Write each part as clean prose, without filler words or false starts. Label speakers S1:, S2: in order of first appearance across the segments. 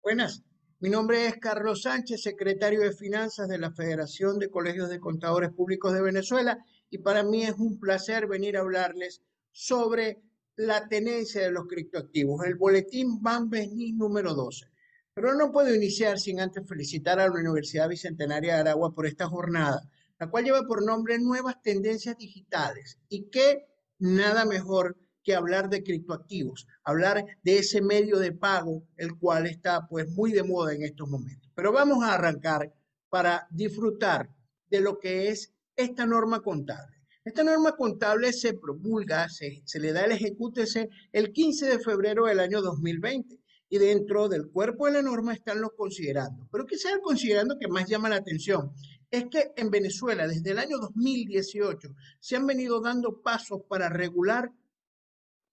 S1: Buenas, mi nombre es Carlos Sánchez, secretario de Finanzas de la Federación de Colegios de Contadores Públicos de Venezuela, y para mí es un placer venir a hablarles sobre la tenencia de los criptoactivos, el boletín BAM-BESNIS número 12. Pero no puedo iniciar sin antes felicitar a la Universidad Bicentenaria de Aragua por esta jornada, la cual lleva por nombre Nuevas Tendencias Digitales, y que nada mejor que hablar de criptoactivos, hablar de ese medio de pago, el cual está pues muy de moda en estos momentos. Pero vamos a arrancar para disfrutar de lo que es esta norma contable. Esta norma contable se promulga, se le da el ejecútese el 15 de febrero del año 2020 y dentro del cuerpo de la norma están los considerandos. Pero quizás el considerando que más llama la atención es que en Venezuela desde el año 2018 se han venido dando pasos para regular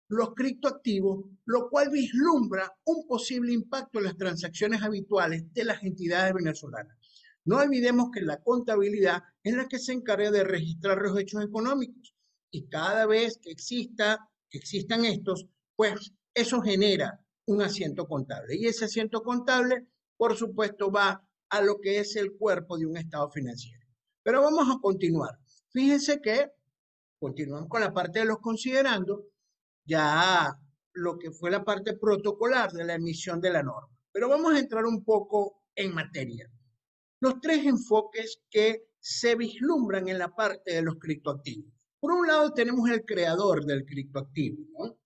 S1: los criptoactivos, lo cual vislumbra un posible impacto en las transacciones habituales de las entidades venezolanas. No olvidemos que la contabilidad es la que se encarga de registrar los hechos económicos y cada vez que existan estos, pues eso genera un asiento contable y ese asiento contable, por supuesto, va a lo que es el cuerpo de un estado financiero. Pero vamos a continuar. Fíjense que continuamos con la parte de los considerandos ya lo que fue la parte protocolar de la emisión de la norma. Pero vamos a entrar un poco en materia. Los tres enfoques que se vislumbran en la parte de los criptoactivos. Por un lado tenemos el creador del criptoactivo, ¿no?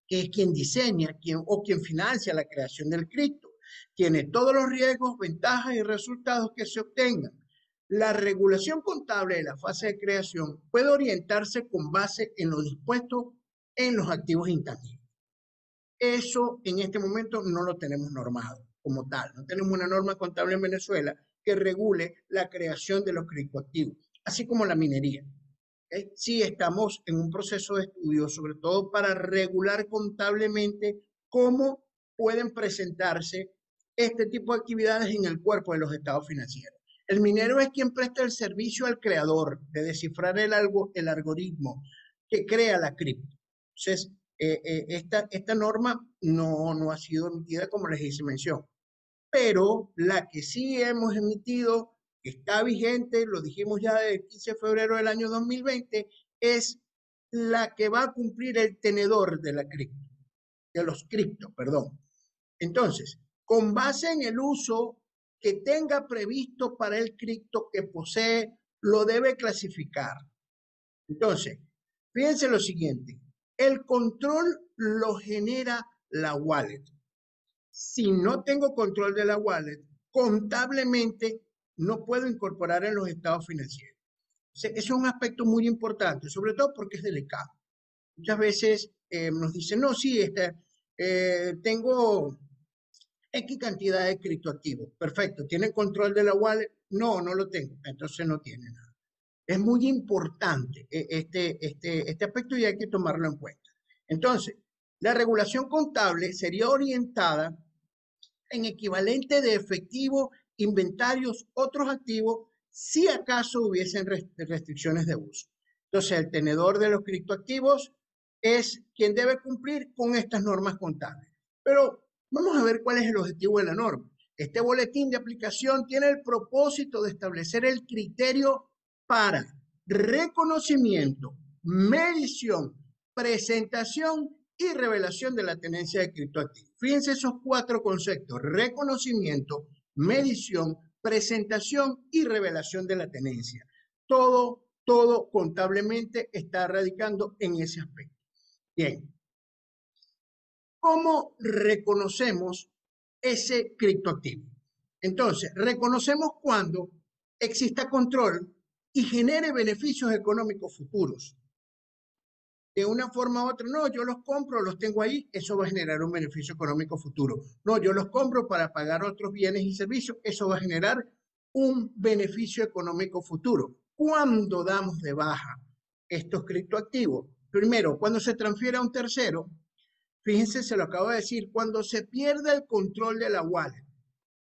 S1: Que es quien diseña quien financia la creación del cripto. Tiene todos los riesgos, ventajas y resultados que se obtengan. La regulación contable de la fase de creación puede orientarse con base en lo dispuesto en los activos intangibles. Eso en este momento no lo tenemos normado como tal. No tenemos una norma contable en Venezuela que regule la creación de los criptoactivos, así como la minería. ¿Okay? Sí estamos en un proceso de estudio, sobre todo para regular contablemente cómo pueden presentarse este tipo de actividades en el cuerpo de los estados financieros. El minero es quien presta el servicio al creador de descifrar el algoritmo que crea la cripto. Entonces, esta norma no ha sido emitida como les hice mención, pero la que sí hemos emitido, que está vigente, lo dijimos ya el 15 de febrero del año 2020, es la que va a cumplir el tenedor de la cripto, de los criptos, perdón. Entonces, con base en el uso que tenga previsto para el cripto que posee, lo debe clasificar. Entonces, fíjense lo siguiente, el control lo genera la wallet. Si no tengo control de la wallet, contablemente no puedo incorporar en los estados financieros. Eso es un aspecto muy importante, sobre todo porque es delicado. Muchas veces nos dicen, no, sí, tengo X cantidad de criptoactivos. Perfecto, ¿tiene control de la wallet? No, no lo tengo. Entonces no tiene nada. Es muy importante este aspecto y hay que tomarlo en cuenta. Entonces, la regulación contable sería orientada en equivalente de efectivo, inventarios, otros activos, si acaso hubiesen restricciones de uso. Entonces, el tenedor de los criptoactivos es quien debe cumplir con estas normas contables. Pero vamos a ver cuál es el objetivo de la norma. Este boletín de aplicación tiene el propósito de establecer el criterio para reconocimiento, medición, presentación y revelación de la tenencia de criptoactivos. Fíjense esos cuatro conceptos: reconocimiento, medición, presentación y revelación de la tenencia. Todo contablemente está radicando en ese aspecto. Bien, ¿cómo reconocemos ese criptoactivo? Entonces, reconocemos cuando exista control y genere beneficios económicos futuros. De una forma u otra, no, yo los compro, los tengo ahí, eso va a generar un beneficio económico futuro. No, yo los compro para pagar otros bienes y servicios, eso va a generar un beneficio económico futuro. ¿Cuándo damos de baja estos criptoactivos? Primero, cuando se transfiere a un tercero, fíjense, se lo acabo de decir, cuando se pierde el control de la wallet.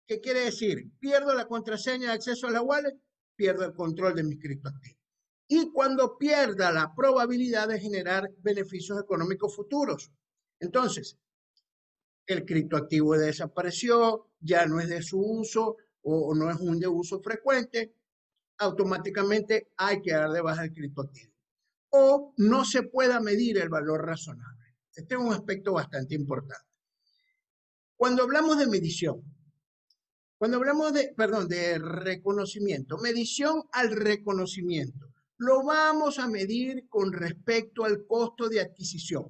S1: ¿Qué quiere decir? Pierdo la contraseña de acceso a la wallet, pierdo el control de mis criptoactivos. Y cuando pierda la probabilidad de generar beneficios económicos futuros. Entonces, el criptoactivo desapareció, ya no es de su uso o no es un de uso frecuente, automáticamente hay que dar de baja el criptoactivo. O no se pueda medir el valor razonable. Este es un aspecto bastante importante. Cuando hablamos de medición, cuando hablamos de reconocimiento, medición al reconocimiento, lo vamos a medir con respecto al costo de adquisición.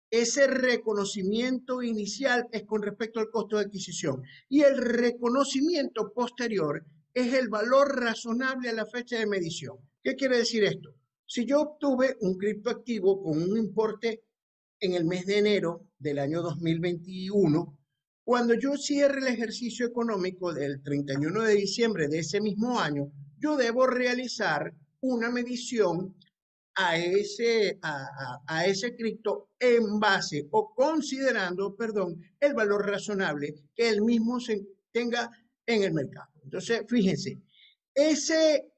S1: Ese reconocimiento inicial es con respecto al costo de adquisición y el reconocimiento posterior es el valor razonable a la fecha de medición. ¿Qué quiere decir esto? Si yo obtuve un criptoactivo con un importe en el mes de enero del año 2021, cuando yo cierre el ejercicio económico del 31 de diciembre de ese mismo año, yo debo realizar una medición a ese cripto en base o considerando, perdón, el valor razonable que él mismo se tenga en el mercado. Entonces, fíjense, ese,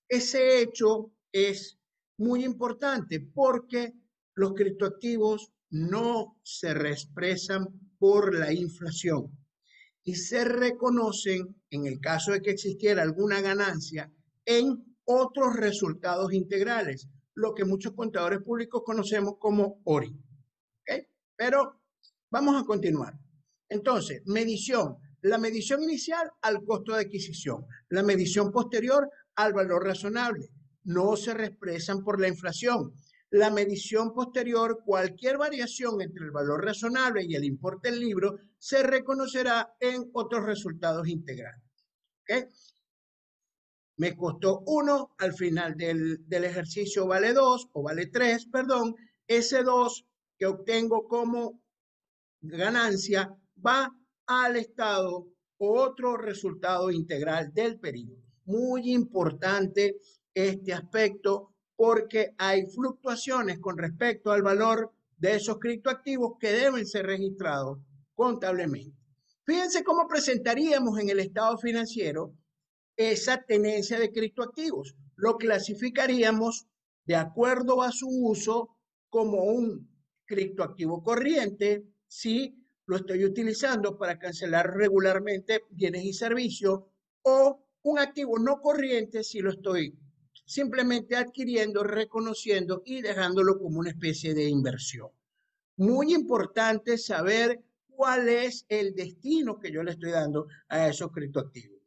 S1: ese hecho es muy importante porque los criptoactivos no se reexpresan por la inflación y se reconocen, en el caso de que existiera alguna ganancia, en otros resultados integrales, lo que muchos contadores públicos conocemos como ORI. ¿Okay? Pero vamos a continuar. Entonces, medición. La medición inicial al costo de adquisición. La medición posterior al valor razonable. No se reexpresan por la inflación. La medición posterior, cualquier variación entre el valor razonable y el importe del libro, se reconocerá en otros resultados integrales. ¿Okay? Me costó 1, al final del ejercicio vale 2 o vale 3, perdón. Ese 2 que obtengo como ganancia va al estado o otro resultado integral del periodo. Muy importante este aspecto porque hay fluctuaciones con respecto al valor de esos criptoactivos que deben ser registrados contablemente. Fíjense cómo presentaríamos en el estado financiero esa tenencia de criptoactivos. Lo clasificaríamos de acuerdo a su uso como un criptoactivo corriente, si lo estoy utilizando para cancelar regularmente bienes y servicios, o un activo no corriente si lo estoy simplemente adquiriendo, reconociendo y dejándolo como una especie de inversión. Muy importante saber cuál es el destino que yo le estoy dando a esos criptoactivos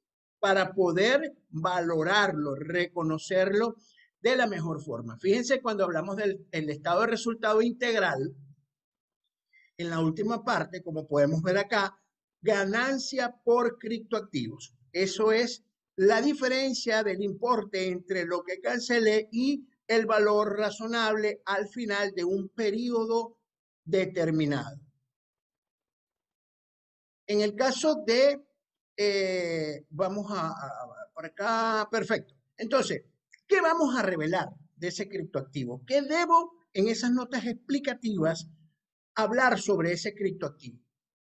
S1: para poder valorarlo, reconocerlo de la mejor forma. Fíjense cuando hablamos del estado de resultado integral, en la última parte, como podemos ver acá, ganancia por criptoactivos. Eso es la diferencia del importe entre lo que cancelé y el valor razonable al final de un periodo determinado. En el caso de, vamos por acá, perfecto. Entonces, ¿qué vamos a revelar de ese criptoactivo? ¿Qué debo en esas notas explicativas hablar sobre ese criptoactivo?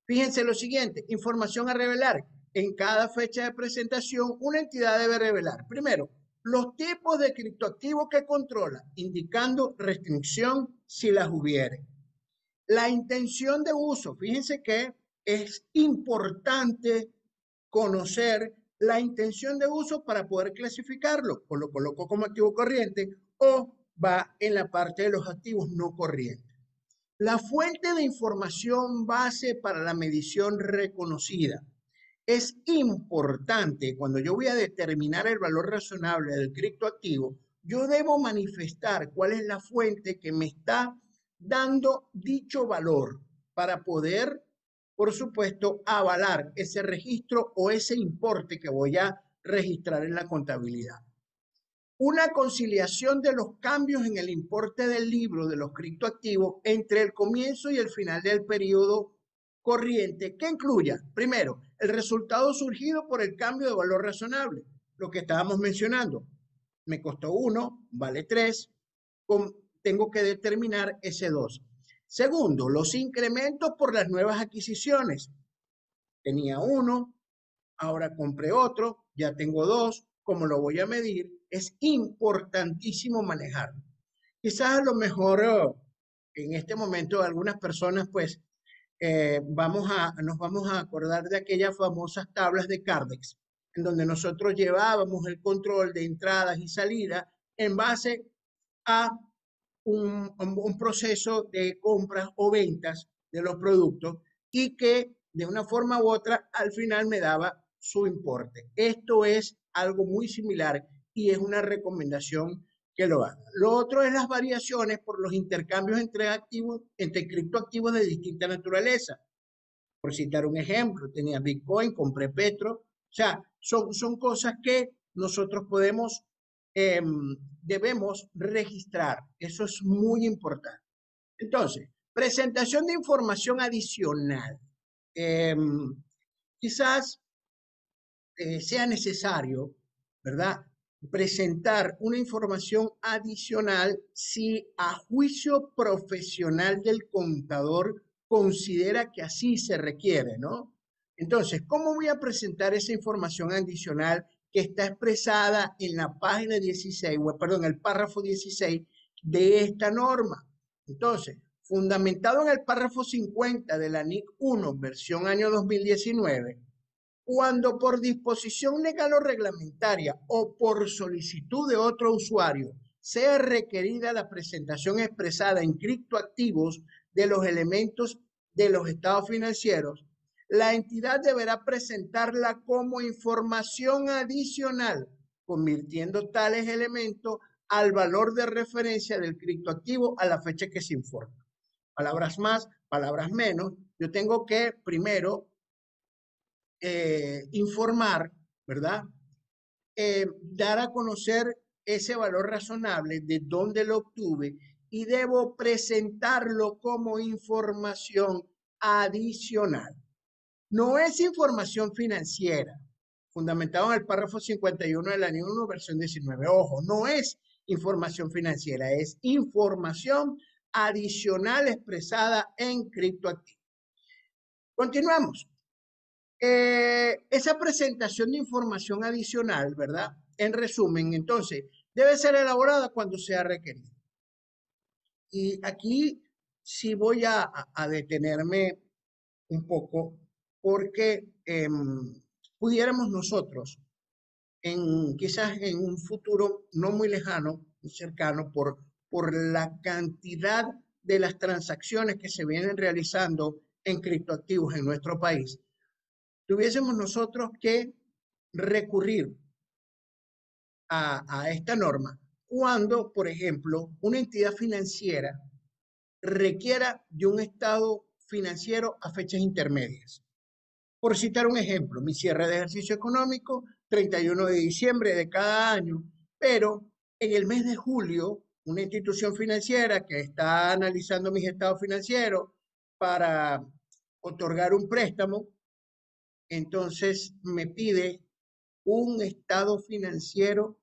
S1: Fíjense lo siguiente, información a revelar. En cada fecha de presentación, una entidad debe revelar, primero, los tipos de criptoactivos que controla, indicando restricción si las hubiere. La intención de uso, fíjense que es importante conocer la intención de uso para poder clasificarlo, o lo coloco como activo corriente o va en la parte de los activos no corrientes. La fuente de información base para la medición reconocida. Es importante cuando yo voy a determinar el valor razonable del criptoactivo, yo debo manifestar cuál es la fuente que me está dando dicho valor para poder, por supuesto, avalar ese registro o ese importe que voy a registrar en la contabilidad. Una conciliación de los cambios en el importe del libro de los criptoactivos entre el comienzo y el final del periodo corriente que incluya, primero, el resultado surgido por el cambio de valor razonable, lo que estábamos mencionando. Me costó 1, vale 3, tengo que determinar ese 2. Segundo, los incrementos por las nuevas adquisiciones. Tenía 1, ahora compré otro, ya tengo 2, ¿cómo lo voy a medir? Es importantísimo manejarlo. Quizás a lo mejor en este momento algunas personas pues nos vamos a acordar de aquellas famosas tablas de Cardex, en donde nosotros llevábamos el control de entradas y salidas en base a un proceso de compras o ventas de los productos y que de una forma u otra al final me daba su importe. Esto es algo muy similar y es una recomendación que lo haga. Lo otro es las variaciones por los intercambios entre activos, entre criptoactivos de distinta naturaleza. Por citar un ejemplo, tenía Bitcoin, compré Petro. O sea, son cosas que nosotros podemos, eh, debemos registrar. Eso es muy importante. Entonces, presentación de información adicional. Eh, Quizás sea necesario, ¿verdad? Presentar una información adicional si a juicio profesional del contador considera que así se requiere, ¿no? Entonces, ¿cómo voy a presentar esa información adicional que está expresada en la página 16, o perdón, el párrafo 16 de esta norma? Entonces, fundamentado en el párrafo 50 de la NIC 1, versión año 2019, cuando por disposición legal o reglamentaria o por solicitud de otro usuario sea requerida la presentación expresada en criptoactivos de los elementos de los estados financieros, la entidad deberá presentarla como información adicional, convirtiendo tales elementos al valor de referencia del criptoactivo a la fecha que se informa. Palabras más, palabras menos. Yo tengo que primero informar, ¿verdad? Dar a conocer ese valor razonable, de dónde lo obtuve, y debo presentarlo como información adicional. No es información financiera, fundamentado en el párrafo 51 de la NIC 1, versión 19. Ojo, no es información financiera, es información adicional expresada en criptoactivos. Continuamos. Esa presentación de información adicional, ¿verdad? En resumen, entonces, debe ser elaborada cuando sea requerido. Y aquí sí voy a detenerme un poco porque pudiéramos nosotros, quizás en un futuro no muy lejano, muy cercano, por la cantidad de las transacciones que se vienen realizando en criptoactivos en nuestro país, tuviésemos nosotros que recurrir a esta norma cuando, por ejemplo, una entidad financiera requiera de un estado financiero a fechas intermedias. Por citar un ejemplo, mi cierre de ejercicio económico, 31 de diciembre de cada año, pero en el mes de julio, una institución financiera que está analizando mis estados financieros para otorgar un préstamo, entonces me pide un estado financiero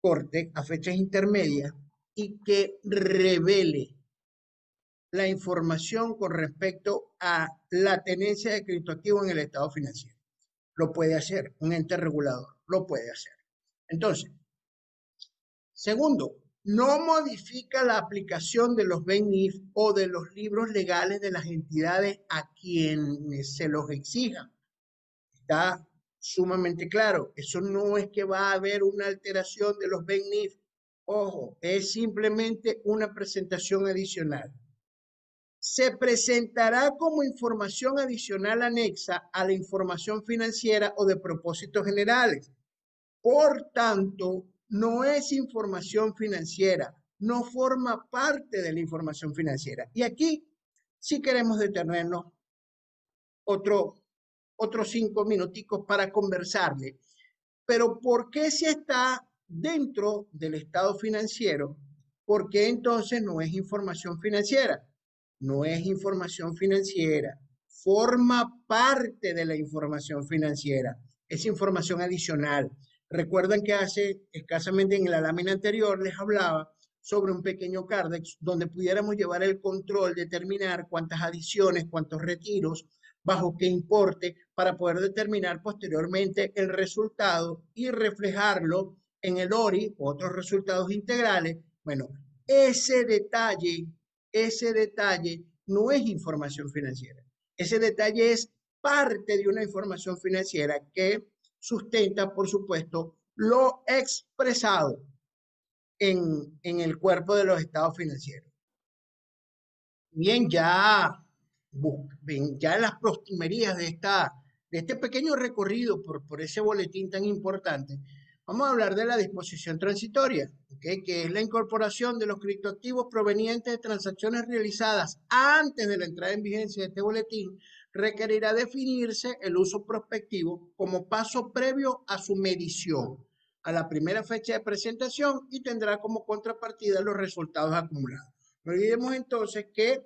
S1: corte a fechas intermedias y que revele la información con respecto a la tenencia de criptoactivos en el estado financiero. Lo puede hacer un ente regulador, lo puede hacer. Entonces, segundo, no modifica la aplicación de los BENIF o de los libros legales de las entidades a quienes se los exijan. Está sumamente claro. Eso no es que va a haber una alteración de los BENIF. Ojo, es simplemente una presentación adicional. Se presentará como información adicional anexa a la información financiera o de propósitos generales. Por tanto, no es información financiera, no forma parte de la información financiera. Y aquí sí queremos detenernos otros 5 minuticos para conversarle. Pero ¿por qué si está dentro del estado financiero? ¿Por qué entonces no es información financiera? No es información financiera, forma parte de la información financiera, es información adicional. Recuerdan que hace escasamente en la lámina anterior les hablaba sobre un pequeño Cardex donde pudiéramos llevar el control, determinar cuántas adiciones, cuántos retiros, bajo qué importe, para poder determinar posteriormente el resultado y reflejarlo en el ORI, otros resultados integrales. Bueno, ese detalle no es información financiera. Ese detalle es parte de una información financiera que sustenta, por supuesto, lo expresado en el cuerpo de los estados financieros. Bien, ya en las postrimerías de este pequeño recorrido por ese boletín tan importante, vamos a hablar de la disposición transitoria, ¿okay? Que es la incorporación de los criptoactivos provenientes de transacciones realizadas antes de la entrada en vigencia de este boletín. Requerirá definirse el uso prospectivo como paso previo a su medición a la primera fecha de presentación y tendrá como contrapartida los resultados acumulados. No olvidemos entonces que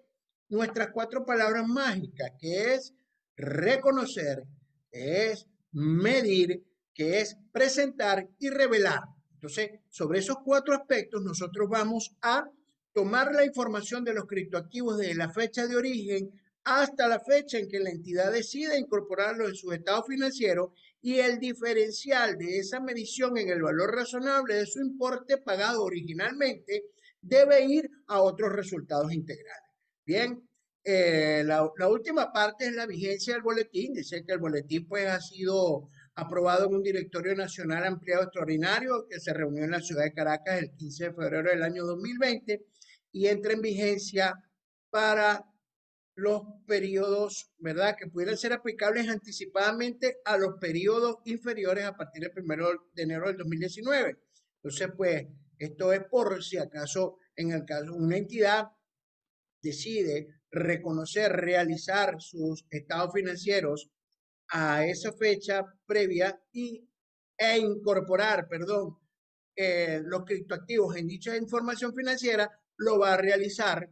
S1: nuestras cuatro palabras mágicas, que es reconocer, que es medir, que es presentar y revelar. Entonces, sobre esos cuatro aspectos, nosotros vamos a tomar la información de los criptoactivos desde la fecha de origen hasta la fecha en que la entidad decide incorporarlo en su estado financiero y el diferencial de esa medición en el valor razonable de su importe pagado originalmente debe ir a otros resultados integrales. Bien, la última parte es la vigencia del boletín. Dice que el boletín pues ha sido aprobado en un directorio nacional ampliado extraordinario que se reunió en la ciudad de Caracas el 15 de febrero del año 2020 y entra en vigencia para los periodos, ¿verdad? Que pudieran ser aplicables anticipadamente a los periodos inferiores a partir del 1 de enero del 2019. Entonces, pues, esto es por si acaso, en el caso, una entidad decide reconocer, realizar sus estados financieros a esa fecha previa e incorporar, perdón, los criptoactivos en dicha información financiera, lo va a realizar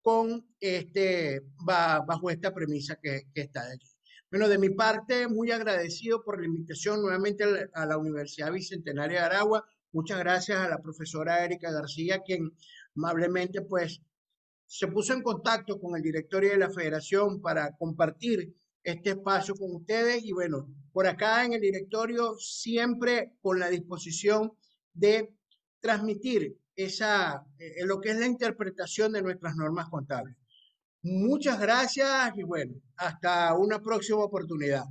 S1: bajo esta premisa que está aquí. Bueno, de mi parte, muy agradecido por la invitación nuevamente a la Universidad Bicentenaria de Aragua. Muchas gracias a la profesora Erika García, quien amablemente pues se puso en contacto con el directorio de la federación para compartir este espacio con ustedes y bueno, por acá en el directorio siempre con la disposición de transmitir lo que es la interpretación de nuestras normas contables. Muchas gracias y bueno, hasta una próxima oportunidad.